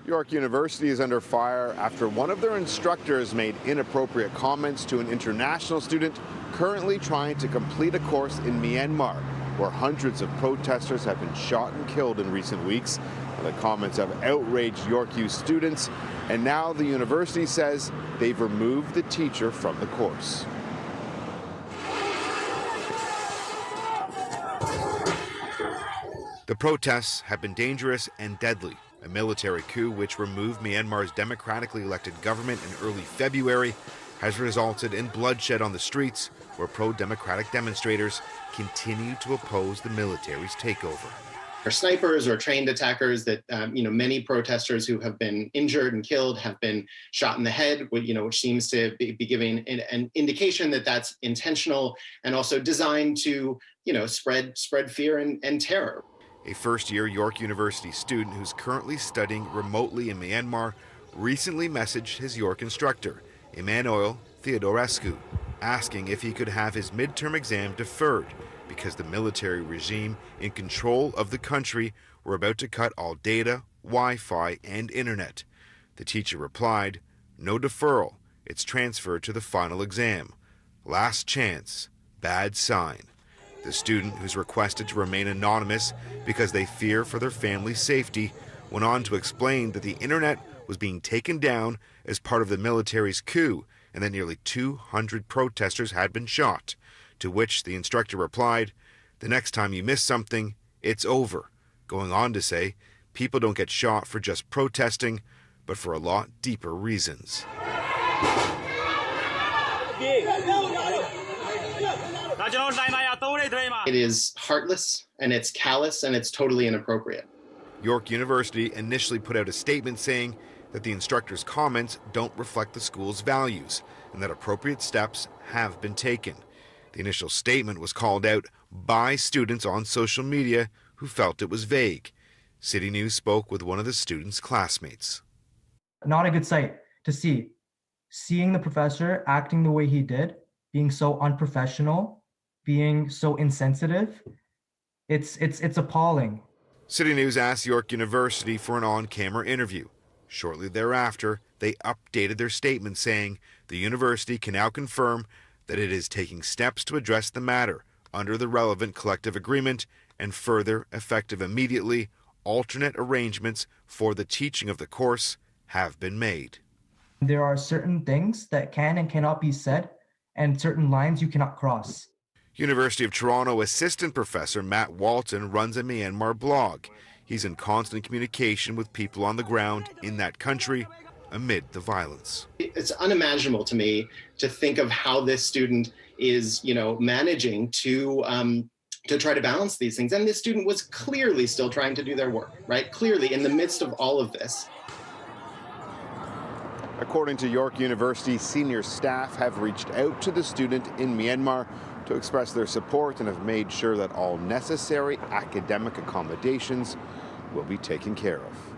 York University is under fire after one of their instructors made inappropriate comments to an international student currently trying to complete a course in Myanmar, where hundreds of protesters have been shot and killed in recent weeks. The comments have outraged York U students, and now the university says they've removed the teacher from the course. The protests have been dangerous and deadly. A military coup which removed Myanmar's democratically elected government in early February has resulted in bloodshed on the streets, where pro-democratic demonstrators continue to oppose the military's takeover. Or snipers or trained attackers that, many protesters who have been injured and killed have been shot in the head, which seems to be giving an indication that that's intentional and also designed to, spread fear and terror. A first-year York University student who's currently studying remotely in Myanmar recently messaged his York instructor, Emmanuel Theodorescu, asking if he could have his midterm exam deferred because the military regime in control of the country were about to cut all data, Wi-Fi, and internet. The teacher replied, "No deferral, it's transferred to the final exam. Last chance, bad sign." The student, who's requested to remain anonymous because they fear for their family's safety, went on to explain that the internet was being taken down as part of the military's coup and that nearly 200 protesters had been shot, to which the instructor replied, "The next time you miss something, it's over," going on to say, people don't get shot for just protesting, but for a lot deeper reasons. It is heartless, and it's callous, and it's totally inappropriate. York University initially put out a statement saying that the instructor's comments don't reflect the school's values and that appropriate steps have been taken. The initial statement was called out by students on social media who felt it was vague. CityNews spoke with one of the students' classmates. Not a good sight to see. Seeing the professor acting the way he did, being so unprofessional, being so insensitive, it's appalling. CityNews asked York University for an on-camera interview. Shortly thereafter, they updated their statement saying the university can now confirm that it is taking steps to address the matter under the relevant collective agreement and further, effective immediately, alternate arrangements for the teaching of the course have been made. There are certain things that can and cannot be said and certain lines you cannot cross. University of Toronto assistant professor Matt Walton runs a Myanmar blog. He's in constant communication with people on the ground in that country amid the violence. It's unimaginable to me to think of how this student is, managing to try to balance these things. And this student was clearly still trying to do their work, right? Clearly in the midst of all of this. According to York University, senior staff have reached out to the student in Myanmar to express their support and have made sure that all necessary academic accommodations will be taken care of.